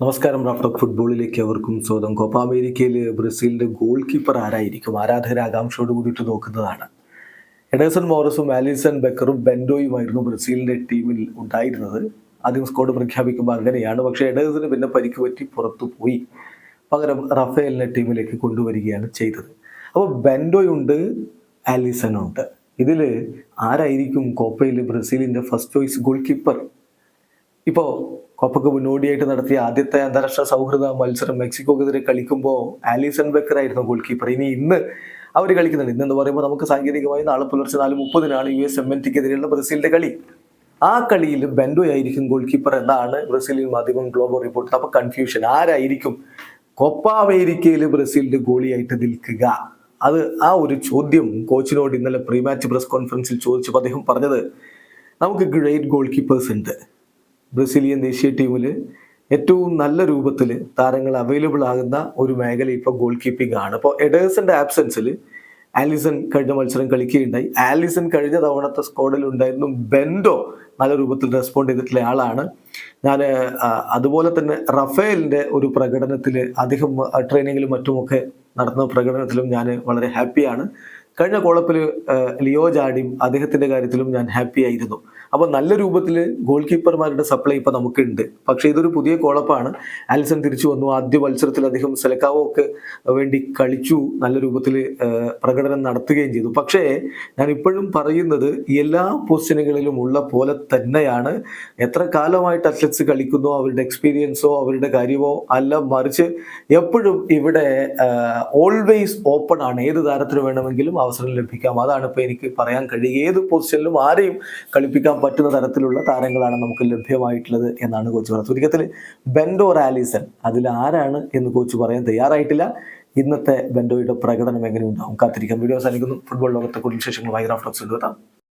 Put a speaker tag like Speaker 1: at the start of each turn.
Speaker 1: നമസ്കാരം. റാഫ്റ്റോക്ക് ഫുട്ബോളിലേക്ക് അവർക്കും സ്വാഗതം. കോപ്പ അമേരിക്കയിൽ ബ്രസീലിന്റെ ഗോൾ കീപ്പർ ആരായിരിക്കും? ആരാധകർ ആകാംക്ഷയോട് കൂടിയിട്ട് നോക്കുന്നതാണ്. എഡേഴ്സൺ മോറസും ആലിസൺ ബെക്കറും ബെൻഡോയുമായിരുന്നു ബ്രസീലിന്റെ ടീമിൽ ഉണ്ടായിരുന്നത്. ആദ്യം സ്ക്വാഡ് പ്രഖ്യാപിക്കുമ്പോൾ അങ്ങനെയാണ്. പക്ഷേ എഡേഴ്സന് പിന്നെ പരിക്ക് പറ്റി പുറത്തു പോയി. പകരം റഫേലിനെ ടീമിലേക്ക് കൊണ്ടുവരികയാണ് ചെയ്തത്. അപ്പോൾ ബെൻഡോയുണ്ട്, ആലിസൺ ഉണ്ട്. ഇതിൽ ആരായിരിക്കും കോപ്പയിൽ ബ്രസീലിന്റെ ഫസ്റ്റ് ചോയ്സ് ഗോൾ കീപ്പർ? ഇപ്പോൾ കോപ്പയ്ക്ക് മുന്നോടിയായിട്ട് നടത്തിയ ആദ്യത്തെ അന്താരാഷ്ട്ര സൗഹൃദ മത്സരം മെക്സിക്കോക്കെതിരെ കളിക്കുമ്പോൾ ആലിസൺ ബെക്കർ ആയിരുന്നു ഗോൾ കീപ്പർ. ഇന്ന് അവർ കളിക്കുന്നുണ്ട്. ഇന്നെന്ന് പറയുമ്പോൾ നമുക്ക് സാങ്കേതികമായി നാളെ പുലർച്ചെ 4:30 USMNTക്കെതിരെയുള്ള ബ്രസീലിന്റെ കളി. ആ കളിയിൽ ബെൻഡോ ആയിരിക്കും ഗോൾ കീപ്പർ എന്നാണ് ബ്രസീലിയൻ മാധ്യമം ഗ്ലോബോ റിപ്പോർട്ട്. അപ്പോൾ കൺഫ്യൂഷൻ, ആരായിരിക്കും കോപ്പ അമേരിക്കയിൽ ബ്രസീലിന്റെ ഗോളിയായിട്ട് നിൽക്കുക? ആ ഒരു ചോദ്യം കോച്ചിനോട് ഇന്നലെ പ്രീ മാച്ച് പ്രസ് കോൺഫറൻസിൽ ചോദിച്ചപ്പോൾ അദ്ദേഹം പറഞ്ഞത്, നമുക്ക് ഗ്രേറ്റ് ഗോൾ കീപ്പേഴ്സ് ഉണ്ട്. ബ്രസീലിയൻ ദേശീയ ടീമിൽ ഏറ്റവും നല്ല രൂപത്തിൽ താരങ്ങൾ അവൈലബിൾ ആകുന്ന ഒരു മേഖല ഇപ്പോൾ ഗോൾ കീപ്പിംഗ് ആണ്. അപ്പോൾ എഡേഴ്സന്റെ ആബ്സെൻസിൽ ആലിസൺ കഴിഞ്ഞ മത്സരം കളിക്കുകയുണ്ടായി. ആലിസൺ കഴിഞ്ഞ തവണത്തെ സ്ക്വാഡിൽ ഉണ്ടായിരുന്നു. ബെൻഡോ നല്ല രൂപത്തിൽ റെസ്പോണ്ട് ചെയ്തിട്ടുള്ള ആളാണ്. ഞാൻ അതുപോലെ തന്നെ റഫേലിന്റെ ഒരു പ്രകടനത്തിൽ, അദ്ദേഹം ട്രെയിനിങ്ങിലും മറ്റുമൊക്കെ നടത്തുന്ന പ്രകടനത്തിലും ഞാൻ വളരെ ഹാപ്പിയാണ്. കഴിഞ്ഞ കോളപ്പിൽ ലിയോ ജാഡിയും അദ്ദേഹത്തിന്റെ കാര്യത്തിലും ഞാൻ ഹാപ്പി ആയിരുന്നു. അപ്പോൾ നല്ല രൂപത്തിൽ ഗോൾ കീപ്പർമാരുടെ സപ്ലൈ ഇപ്പം നമുക്കുണ്ട്. പക്ഷേ ഇതൊരു പുതിയ കോളപ്പാണ്. ആലിസൺ തിരിച്ചു വന്നു. ആദ്യ മത്സരത്തിൽ അദ്ദേഹം സെലക്കാവോ ഒക്കെ വേണ്ടി കളിച്ചു, നല്ല രൂപത്തിൽ പ്രകടനം നടത്തുകയും ചെയ്തു. പക്ഷേ ഞാൻ ഇപ്പോഴും പറയുന്നത്, എല്ലാ പൊസിഷനുകളിലും ഉള്ള പോലെ തന്നെയാണ്. എത്ര കാലമായിട്ട് അത്ലറ്റ്സ് കളിക്കുന്നോ അവരുടെ എക്സ്പീരിയൻസോ അവരുടെ കാര്യമോ അല്ല, മറിച്ച് എപ്പോഴും ഇവിടെ ഓൾവേസ് ഓപ്പൺ ആണ്. ഏത് താരത്തിന് വേണമെങ്കിലും അവസരം ലഭിക്കാം. അതാണ് ഇപ്പോൾ എനിക്ക് പറയാൻ കഴിയുക. ഏത് പൊസിഷനിലും ആരെയും കളിപ്പിക്കാൻ പറ്റുന്ന തരത്തിലുള്ള താരങ്ങളാണ് നമുക്ക് ലഭ്യമായിട്ടുള്ളത് എന്നാണ് കോച്ച് പറഞ്ഞത്. ചുരുക്കത്തിൽ ബെൻഡോ ആലിസൺ, അതിൽ ആരാണ് എന്ന് കോച്ച് പറയാൻ തയ്യാറായിട്ടില്ല. ഇന്നത്തെ ബെൻഡോയുടെ പ്രകടനം എങ്ങനെ ഉണ്ടാവും കാത്തിരിക്കാം. വീഡിയോ അവസാനിക്കുന്നു. ഫുട്ബോൾ ലോകത്തെ കൂടുതൽ വിശേഷങ്ങളുമായി റാഫ്റ്റോക്സ് എടുത്താം.